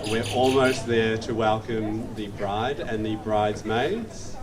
We're almost there to welcome the bride and the bridesmaids.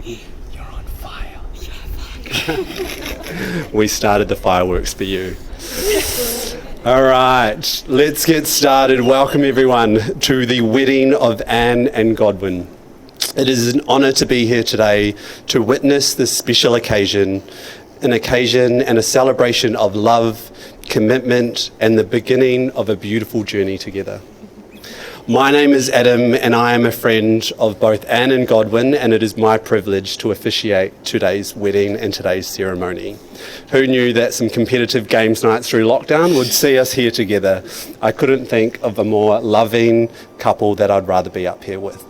You're on fire. We started the fireworks for you. All right, let's get started. Welcome everyone to the wedding of Anne and Godwin. It is an honour to be here today to witness this special occasion, an occasion and a celebration of love, commitment, and the beginning of a beautiful journey together. My name is Adam and I am a friend of both Anne and Godwin, and it is my privilege to officiate today's wedding and today's ceremony. Who knew that some competitive games nights through lockdown would see us here together? I couldn't think of a more loving couple that I'd rather be up here with.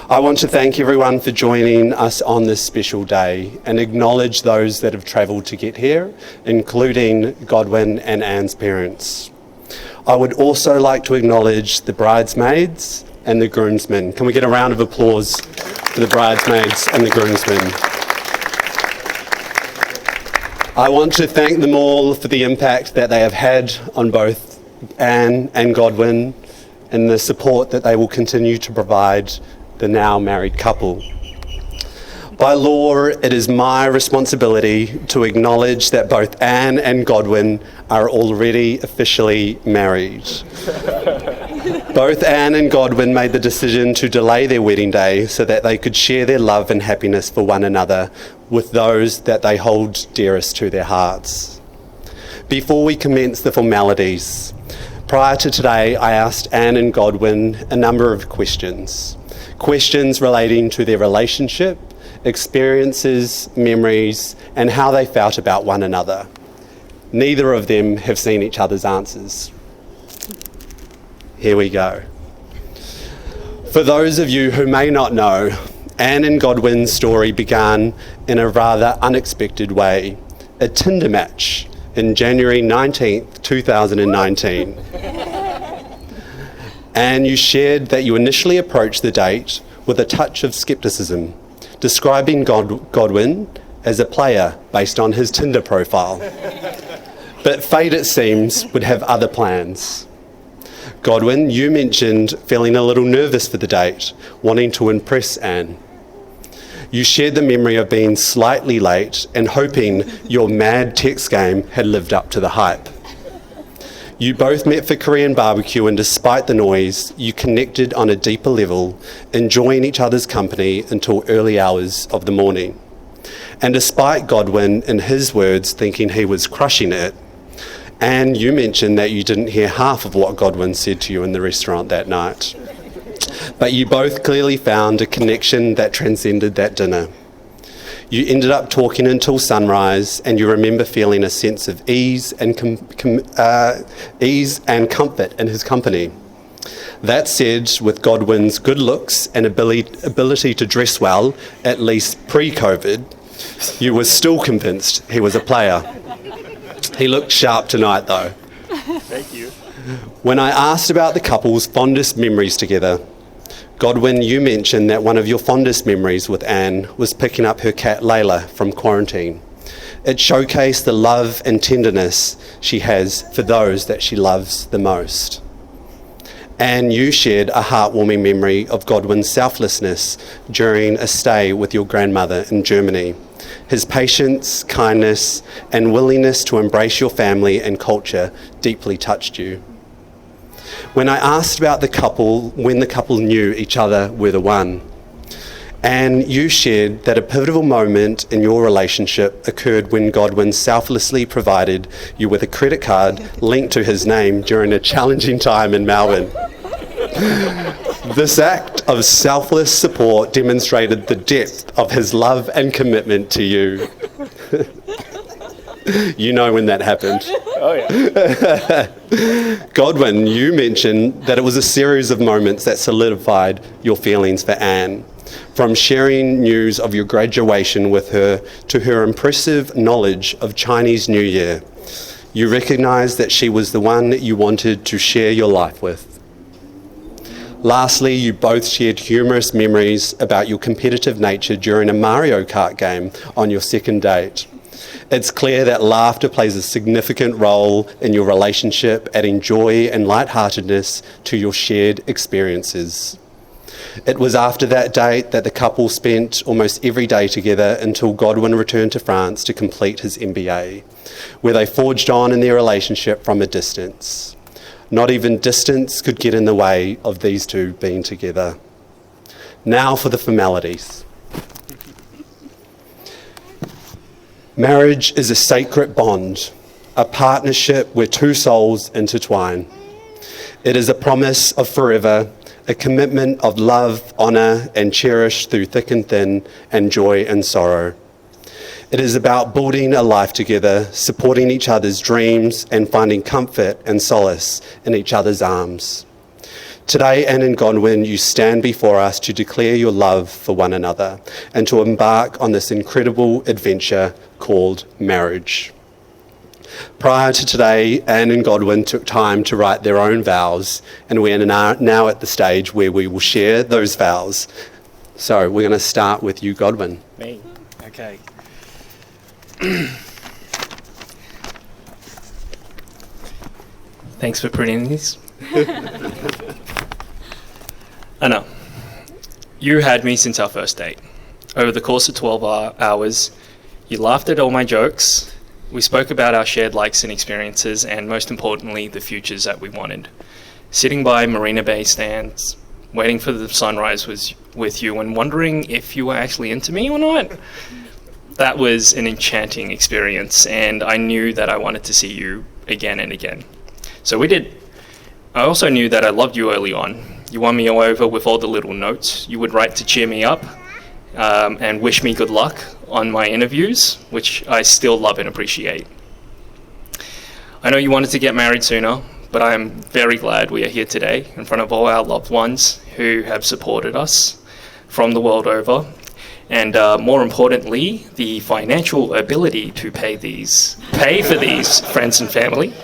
I want to thank everyone for joining us on this special day and acknowledge those that have travelled to get here, including Godwin and Anne's parents. I would also like to acknowledge the bridesmaids and the groomsmen. Can we get a round of applause for the bridesmaids and the groomsmen? I want to thank them all for the impact that they have had on both Anne and Godwin and the support that they will continue to provide the now married couple. By law, it is my responsibility to acknowledge that both Anne and Godwin are already officially married. Both Anne and Godwin made the decision to delay their wedding day so that they could share their love and happiness for one another with those that they hold dearest to their hearts. Before we commence the formalities, prior to today, I asked Anne and Godwin a number of questions relating to their relationship, experiences, memories, and how they felt about one another. Neither of them have seen each other's answers. Here we go. For those of you who may not know, Anne and Godwin's story began in a rather unexpected way, a Tinder match in January 19th, 2019. And you shared that you initially approached the date with a touch of scepticism, describing Godwin as a player based on his Tinder profile. But fate, it seems, would have other plans. Godwin, you mentioned feeling a little nervous for the date, wanting to impress Anne. You shared the memory of being slightly late and hoping your mad text game had lived up to the hype. You both met for Korean barbecue, and despite the noise, you connected on a deeper level, enjoying each other's company until early hours of the morning. And despite Godwin, in his words, thinking he was crushing it, and you mentioned that you didn't hear half of what Godwin said to you in the restaurant that night. But you both clearly found a connection that transcended that dinner. You ended up talking until sunrise, and you remember feeling a sense of ease and comfort in his company. That said, with Godwin's good looks and ability to dress well, at least pre-COVID, you were still convinced he was a player. He looked sharp tonight, though. Thank you. When I asked about the couple's fondest memories together, Godwin, you mentioned that one of your fondest memories with Anne was picking up her cat Layla from quarantine. It showcased the love and tenderness she has for those that she loves the most. And you shared a heartwarming memory of Godwin's selflessness during a stay with your grandmother in Germany. His patience, kindness, and willingness to embrace your family and culture deeply touched you. When I asked about the couple, when the couple knew each other were the one, and you shared that a pivotal moment in your relationship occurred when Godwin selflessly provided you with a credit card linked to his name during a challenging time in Melbourne. This act of selfless support demonstrated the depth of his love and commitment to you. You know when that happened. Oh, yeah. Godwin, you mentioned that it was a series of moments that solidified your feelings for Anne. From sharing news of your graduation with her to her impressive knowledge of Chinese New Year, you recognised that she was the one you wanted to share your life with. Lastly, you both shared humorous memories about your competitive nature during a Mario Kart game on your second date. It's clear that laughter plays a significant role in your relationship, adding joy and lightheartedness to your shared experiences. It was after that date that the couple spent almost every day together until Godwin returned to France to complete his MBA, where they forged on in their relationship from a distance. Not even distance could get in the way of these two being together. Now for the formalities. Marriage is a sacred bond, a partnership where two souls intertwine. It is a promise of forever, a commitment of love, honour, and cherish through thick and thin, and joy and sorrow. It is about building a life together, supporting each other's dreams, and finding comfort and solace in each other's arms. Today, Anne and Godwin, you stand before us to declare your love for one another and to embark on this incredible adventure called marriage. Prior to today, Anne and Godwin took time to write their own vows, and we are now at the stage where we will share those vows. So we're going to start with you, Godwin. Me? Okay. Thanks for printing these. I know. You had me since our first date. Over the course of 12 hours, you laughed at all my jokes. We spoke about our shared likes and experiences, and most importantly, the futures that we wanted. Sitting by Marina Bay stands, waiting for the sunrise with you and wondering if you were actually into me or not. That was an enchanting experience, and I knew that I wanted to see you again and again. So we did. I also knew that I loved you early on. You won me over with all the little notes you would write to cheer me up and wish me good luck on my interviews, which I still love and appreciate. I know you wanted to get married sooner, but I am very glad we are here today in front of all our loved ones who have supported us from the world over, and more importantly, the financial ability to pay for these friends and family.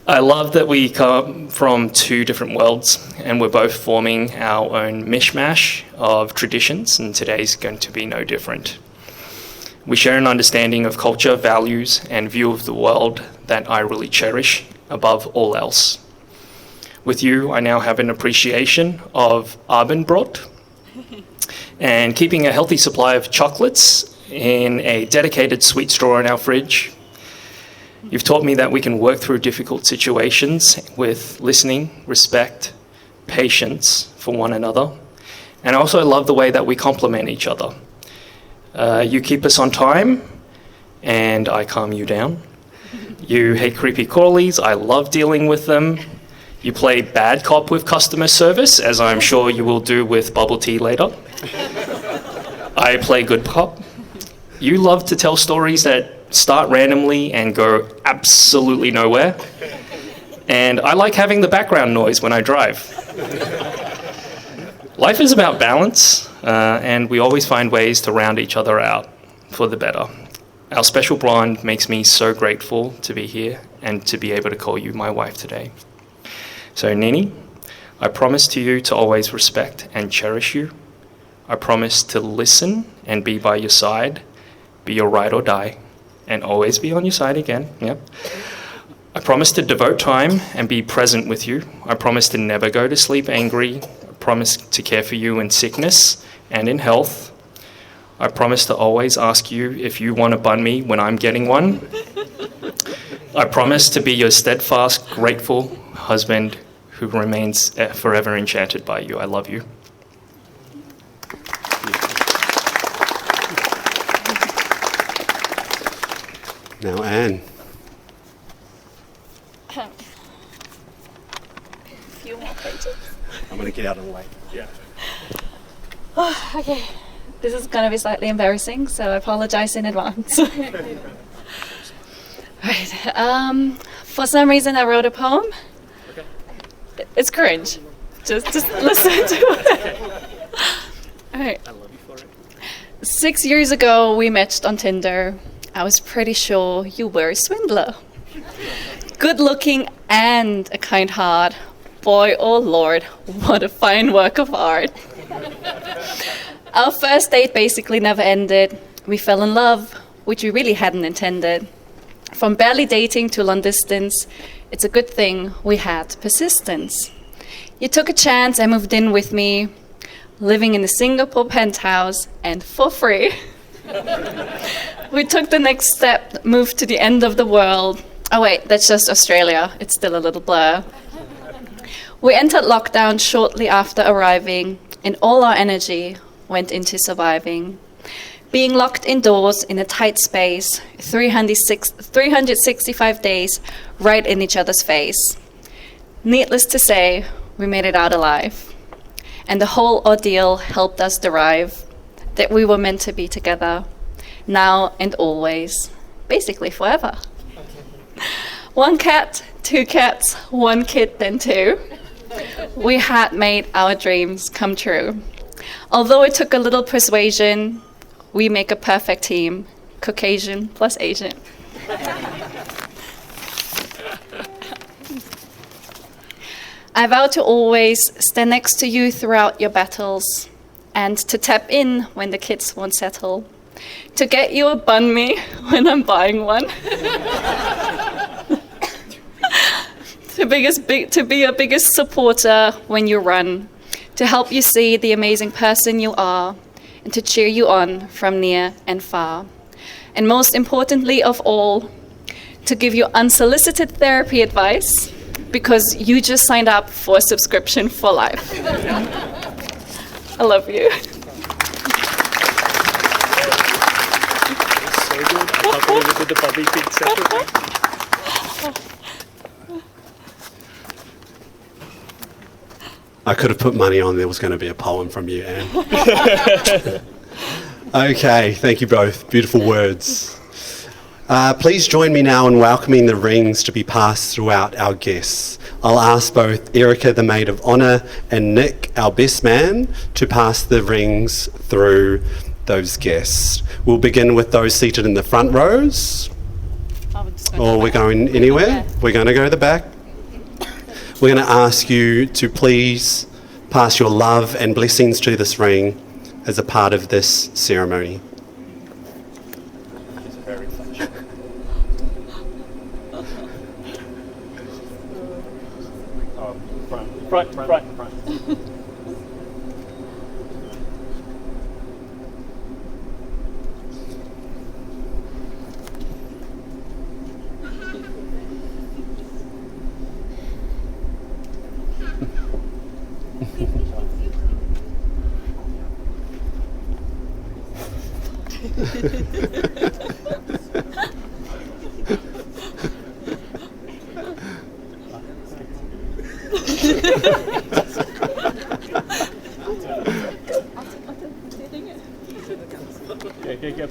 I love that we come from two different worlds and we're both forming our own mishmash of traditions, and today's going to be no different. We share an understanding of culture, values, and view of the world that I really cherish above all else. With you, I now have an appreciation of Abendbrot and keeping a healthy supply of chocolates in a dedicated sweet straw in our fridge. You've taught me that we can work through difficult situations with listening, respect, patience for one another. And I also love the way that we complement each other. You keep us on time, and I calm you down. You hate creepy callies. I love dealing with them. You play bad cop with customer service, as I'm sure you will do with bubble tea later. I play good cop. You love to tell stories that start randomly and go absolutely nowhere. And I like having the background noise when I drive. Life is about balance, and we always find ways to round each other out for the better. Our special bond makes me so grateful to be here and to be able to call you my wife today. So, Nini, I promise to you to always respect and cherish you. I promise to listen and be by your side, be your ride or die, and always be on your side again. Yep. I promise to devote time and be present with you. I promise to never go to sleep angry. I promise to care for you in sickness and in health. I promise to always ask you if you want to bun me when I'm getting one. I promise to be your steadfast, grateful husband who remains forever enchanted by you. I love you. Now, Anne. A few more pages. I'm going to get out of the way. Yeah. Oh, okay. This is going to be slightly embarrassing, so I apologize in advance. Right. For some reason, I wrote a poem. Okay. It's cringe. Just listen to it. All right. I love you for it. 6 years ago, we matched on Tinder. I was pretty sure you were a swindler. Good looking and a kind heart. Boy, oh Lord, what a fine work of art. Our first date basically never ended. We fell in love, which we really hadn't intended. From barely dating to long distance, it's a good thing we had persistence. You took a chance and moved in with me, living in a Singapore penthouse and for free. We took the next step, moved to the end of the world. Oh wait, that's just Australia. It's still a little blur. We entered lockdown shortly after arriving, and all our energy went into surviving. Being locked indoors in a tight space, 365 days, right in each other's face. Needless to say, we made it out alive. And the whole ordeal helped us derive that we were meant to be together, now and always, basically forever. 1 cat, 2 cats, 1 kid, then 2. We had made our dreams come true. Although it took a little persuasion, we make a perfect team, Caucasian plus Asian. I vow to always stand next to you throughout your battles, and to tap in when the kids won't settle, to get you a bun me when I'm buying one, to be your biggest supporter when you run, to help you see the amazing person you are, and to cheer you on from near and far. And most importantly of all, to give you unsolicited therapy advice, because you just signed up for a subscription for life. I love you. So good. I can't believe we did the puppy thing separately. I could have put money on there was going to be a poem from you, Anne. Okay, thank you both. Beautiful words. Please join me now in welcoming the rings to be passed throughout our guests. I'll ask both Erica, the maid of honour, and Nick, our best man, to pass the rings through those guests. We'll begin with those seated in the front rows. Or we're going anywhere? We're going to go to the back. We're going to ask you to please pass your love and blessings to this ring as a part of this ceremony. Front.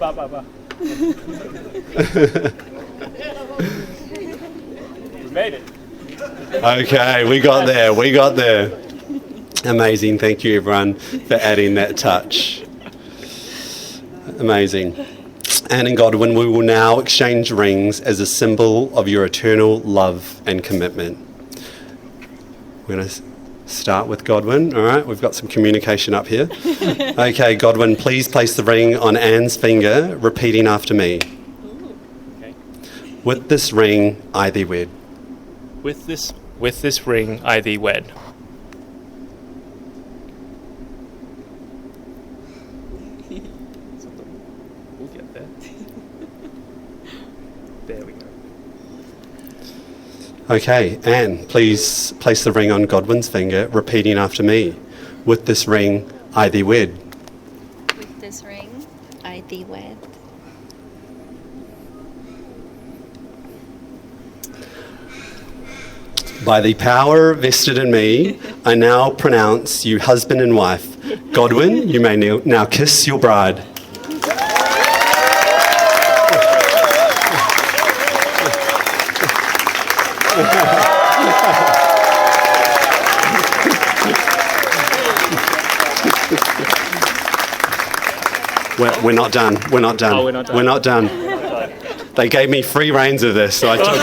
Ba. We made it. Okay, we got there. Amazing, thank you everyone for adding that touch. Amazing. Anne and Godwin, we will now exchange rings as a symbol of your eternal love and commitment. We're going to start with Godwin. All right, we've got some communication up here. Okay, Godwin, please place the ring on Anne's finger, repeating after me. Okay. With this ring, I thee wed. With this ring, I thee wed. We'll get there. There we go. Okay, Anne, please place the ring on Godwin's finger, repeating after me. With this ring, I thee wed. With this ring, I thee wed. By the power vested in me, I now pronounce you husband and wife. Godwin, you may now kiss your bride. We're not done. Oh, we're not done. We're not done. They gave me free reins of this, so I took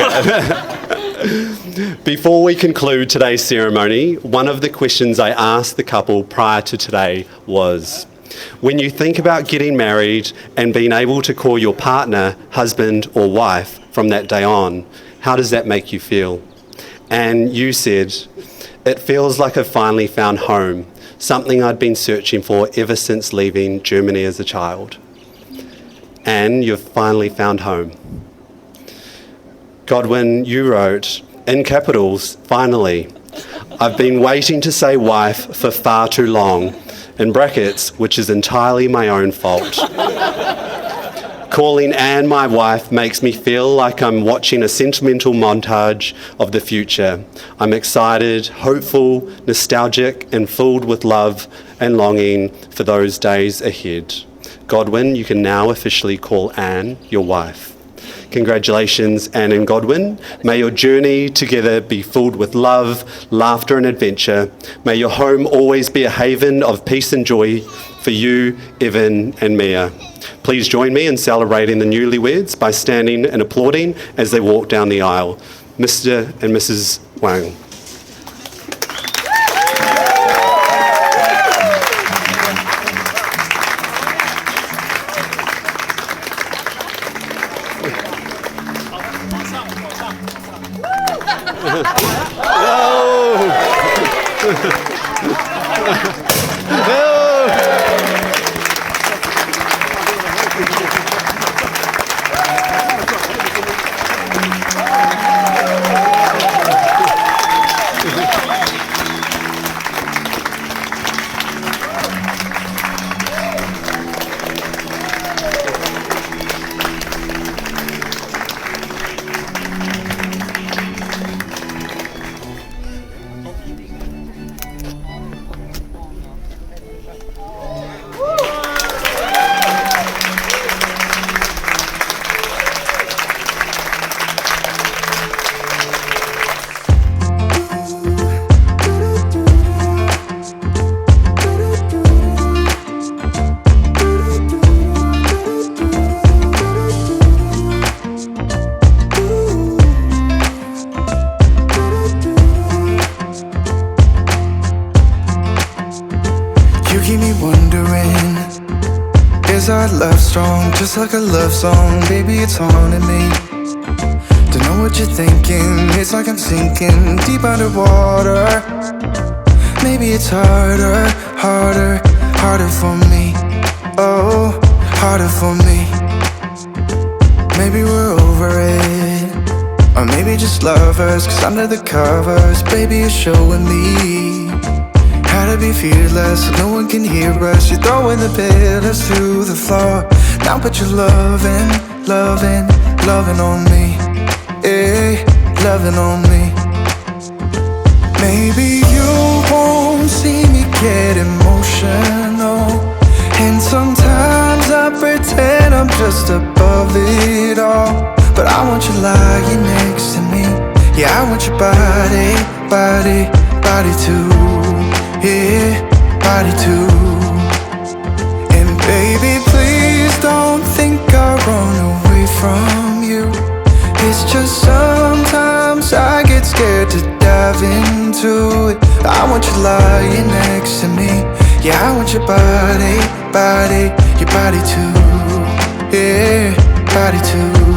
it. Before we conclude today's ceremony, one of the questions I asked the couple prior to today was, when you think about getting married and being able to call your partner husband or wife from that day on, how does that make you feel? And you said, it feels like I've finally found home, something I'd been searching for ever since leaving Germany as a child. And you've finally found home. Godwin, you wrote, in capitals, finally, I've been waiting to say wife for far too long, in brackets, which is entirely my own fault. Calling Anne my wife makes me feel like I'm watching a sentimental montage of the future. I'm excited, hopeful, nostalgic, and filled with love and longing for those days ahead. Godwin, you can now officially call Anne your wife. Congratulations, Anne and Godwin. May your journey together be filled with love, laughter, and adventure. May your home always be a haven of peace and joy for you, Evan, and Mia. Please join me in celebrating the newlyweds by standing and applauding as they walk down the aisle. Mr. and Mrs. Wang. Just like a love song, baby, it's haunting me. Don't know what you're thinking, it's like I'm sinking deep underwater. maybe it's harder, harder, harder for me. Oh, harder for me. Maybe we're over it, or maybe just lovers, cause under the covers, baby, you're showing me how to be fearless so no one can hear us. You're throwing the pillars to the floor. Now put your loving, loving, loving on me. Eh, loving on me. Maybe you won't see me get emotional, and sometimes I pretend I'm just above it all. But I want you lying next to me. Yeah, I want your body, body, body too. Yeah, body too. And baby, please don't think I run away from you. It's just sometimes I get scared to dive into it. I want you lying next to me. Yeah, I want your body, body, your body too. Yeah, body too.